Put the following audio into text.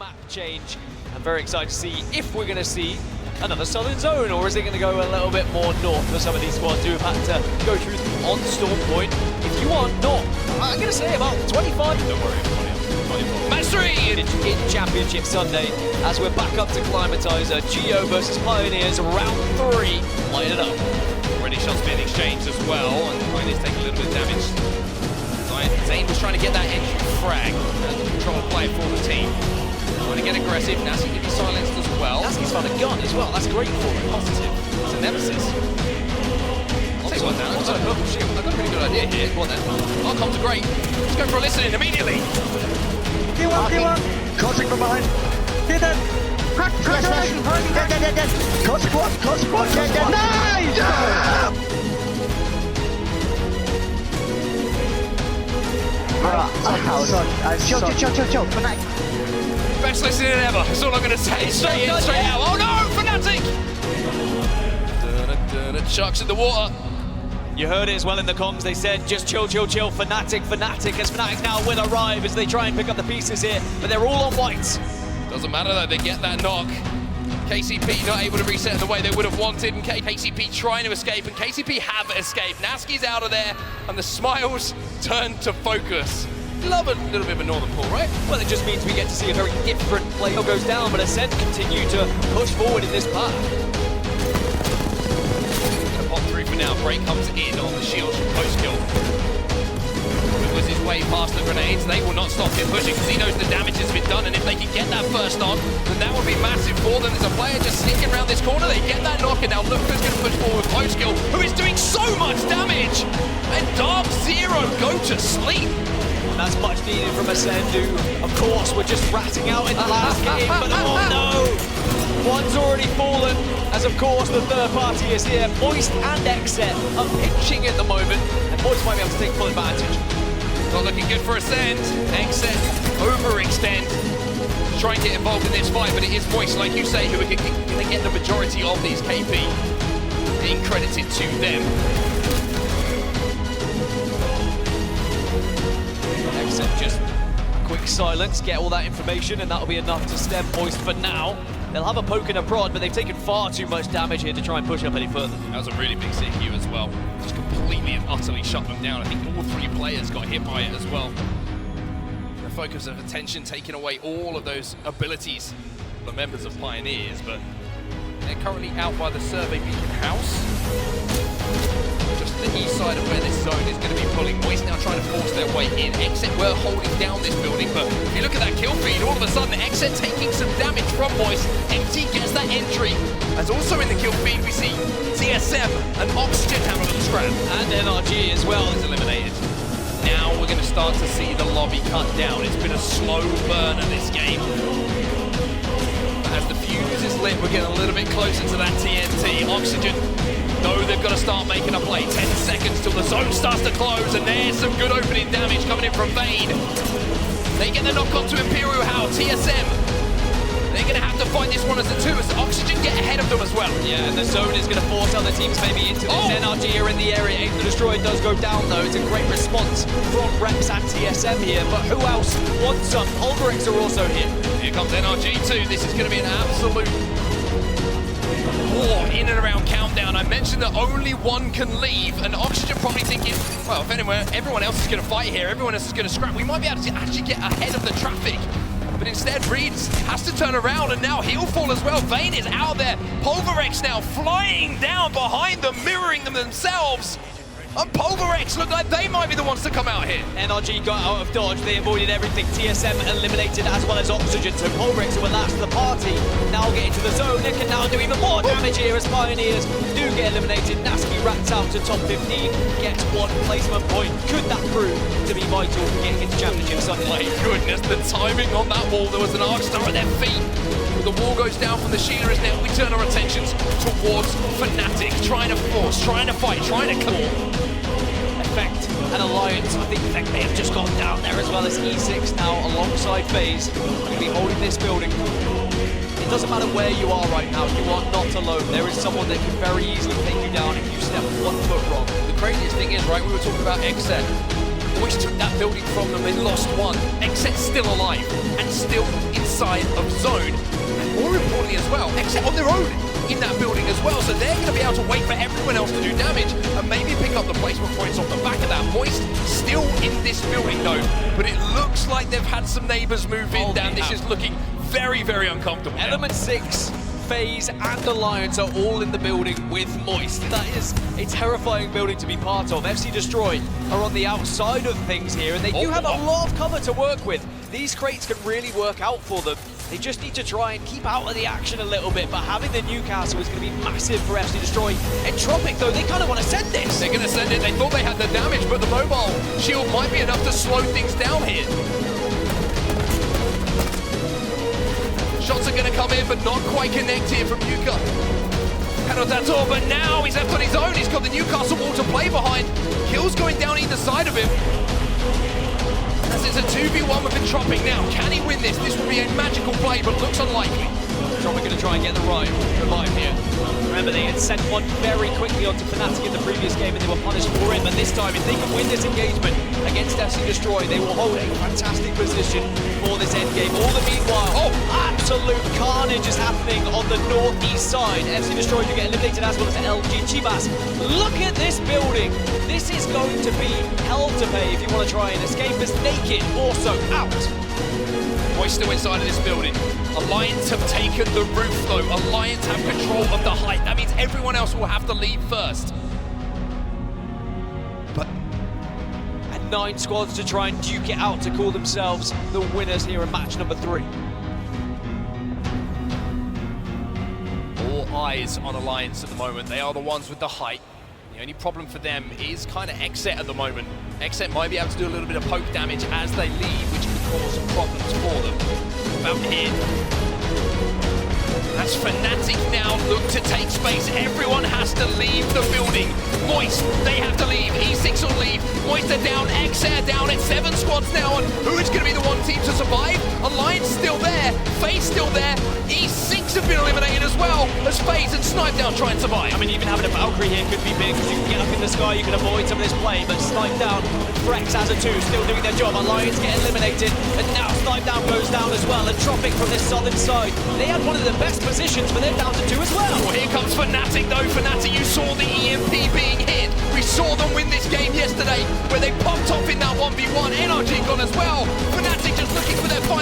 map change. I'm very excited to see if we're going to see another southern zone, or is it going to go a little bit more north for some of these squads who have had to go through on Storm Point. If you want north, I'm going to say about 25. Don't worry, 24. Match 3 in Championship Sunday as we're back up to Climatizer. Geo versus Pioneers, round 3. Light it up. Already shots being exchanged as well, and Pioneers take a little bit of damage. Zane was trying to get that entry frag and control play for the team. Trying to get aggressive. Gnaske can be silenced as well. Gnaske's found a gun as well. That's great for him. Positive. It's a nemesis. I'll take one down. Oh, shoot. I've got a pretty good idea here. Go on then. Our comms are great. Let's go for a listening immediately. T1. Causing from behind. Hit it. Crack. Dead. Causing one. Dead. Nice! Yeah! Chill. Fnatic. Best listening ever. That's all I'm going to say. Straight in, straight out. Oh no, Fnatic! Sharks in the water. You heard it as well in the comms. They said just chill. Fnatic as Fnatic now will arrive as they try and pick up the pieces here, but they're all on white. Doesn't matter though, they get that knock. KCP not able to reset the way they would have wanted, and KCP trying to escape, and KCP have escaped. Gnaske's out of there, and the smiles turn to focus. Love a little bit of a northern pull, right? Well, it just means we get to see a very different play. Goes down, but Ascent continue to push forward in this path. Gonna pop through for now. Break comes in on the shields from post-kill. It was his way past the grenades. They will not stop him pushing because he knows the damage has been done, and if they can get that first knock, then that would be massive for them. There's a player just sneaking around this corner. They get that knock, and now Luka's going to push forward with post-kill, who is doing so much damage. And Dark Zero go to sleep. That's much needed from Ascend, who, of course, were just ratting out in the last game, but oh no! One's already fallen, as of course the third party is here. Moist and Exet are pinching at the moment, and Moist might be able to take full advantage. Not looking good for Ascend. Exet overextend. Try and get involved in this fight, but it is Moist, like you say, who are going to get the majority of these KP. Being credited to them. Just a quick silence, get all that information, and that'll be enough to stem Moist for now. They'll have a poke and a prod, but they've taken far too much damage here to try and push up any further. That was a really big CQ as well. Just completely and utterly shut them down. I think all 3 players got hit by it as well. The focus of attention taking away all of those abilities for the members of Pioneers, but they're currently out by the Survey Beacon House. Just to the east side of where this zone is going to be pulling. Moist now trying to force their way in. Exet were holding down this building, but if you look at that kill feed, all of a sudden Exet taking some damage from Moist. MT gets that entry. As also in the kill feed, we see TSM and Oxygen have a little scrap. And NRG as well is eliminated. Now we're going to start to see the lobby cut down. It's been a slow burn of this game. But as the fuse is lit, we're getting a little bit closer to that TNT. Oxygen, no, they've got to start making a play. 10 seconds till the zone starts to close, and there's some good opening damage coming in from Vayne. They get the knock onto Imperial How. TSM, they're going to have to fight this one as a 2 as Oxygen get ahead of them as well. Yeah, and the zone is going to force other teams maybe into this. NRG are in the area. Aim the Destroyer does go down though. It's a great response from Rex and TSM here, but who else wants some? Pulverix are also here. Here comes NRG too. This is going to be an absolute war in and around Countdown. I mentioned that only one can leave, and Oxygen probably thinking, well, if anywhere, everyone else is going to fight here, everyone else is going to scrap. We might be able to actually get ahead of the traffic. But instead, Reeds has to turn around, and now he'll fall as well. Vayne is out there. Pulverix now flying down behind them, mirroring them themselves. And Pulverix look like they might be the ones to come out here. NRG got out of dodge, they avoided everything. TSM eliminated as well as Oxygen, so Pulverix who were last to the party now get into the zone. They can now do even more damage here as Pioneers do get eliminated. Gnaske rats out to top 15, gets 1 placement point. Could that prove to be vital for getting into Championship Sunday? My goodness, the timing on that wall. There was an Arcstar at their feet. The wall goes down from the Sheilers. Now we turn our attentions towards Fnatic, trying to force, trying to fight, trying to come. Effect and Alliance, I think Effect may have just gone down there as well as E6 now alongside FaZe. Going to be holding this building. It doesn't matter where you are right now, you are not alone. There is someone that can very easily take you down if you step 1 foot wrong. The craziest thing is, right, we were talking about Exet. Moist took that building from them, they lost one. Exet's still alive and still inside of zone. And more importantly as well, Exet on their own in that building as well, so they're going to be able to wait for everyone else to do damage and maybe pick up the placement points off the back of that. Moist still in this building though, but it looks like they've had some neighbors move in. Dan, this is looking very, very uncomfortable. Element 6, FaZe and Alliance are all in the building with Moist. That is a terrifying building to be part of. FC Destroy are on the outside of things here, and they do have a lot of cover to work with. These crates can really work out for them. They just need to try and keep out of the action a little bit, but having the Newcastle is going to be massive for FC Destroy. Entropic, though, they kind of want to send this. They're going to send it. They thought they had the damage, but the mobile shield might be enough to slow things down here. Shots are going to come in, but not quite connect here from Yuka. Hanotato, but now he's left on his own. He's got the Newcastle wall to play behind. Kills going down either side of him. As it's a 2v1 with Entropic now. Can he win this? This will be a magical play, but looks unlikely. Entropic going to try and get the revive here. Remember, they had sent one very quickly onto Fnatic in the previous game and they were punished for it, but this time, if they can win this engagement against FC Destroy, they will hold a fantastic position for this endgame. All the meanwhile, absolute carnage is happening on the northeast side. FC Destroy do get eliminated as well as LG Chivas. Look at this building. This is going to be hell to pay if you want to try and escape as Naked also out. Moist still inside of this building. Alliance have taken the roof though. Alliance have control of the height. That means everyone else will have to leave first. But and 9 squads to try and duke it out to call themselves the winners here in match number 3. all eyes on Alliance at the moment. They are the ones with the height. The only problem for them is kind of Exet at the moment. Exet might be able to do a little bit of poke damage as they leave, which could cause some problems for them. About here. As Fnatic now look to take space, everyone has to leave the building. Moist, they have to leave. E6 will leave. Moist are down. Exet down. It's 7 squads now. And who is going to be the one team to survive? Alliance still there. FaZe still there. E6 have been eliminated as well as FaZe and Snipe down try and survive. I mean, even having a Valkyrie here could be big because you can get up in the sky, you can avoid some of this play, but Snipe down and Frex as a 2 still doing their job. Alliance get eliminated, and now Snipe down goes down as well. And Tropic from this southern side, they had one of the best positions, but they're down to 2 as well. Well, here comes Fnatic though. Fnatic, you saw the EMP being hit. We saw them win this game yesterday where they popped off in that 1v1. NRG gone as well. Fnatic just looking for their final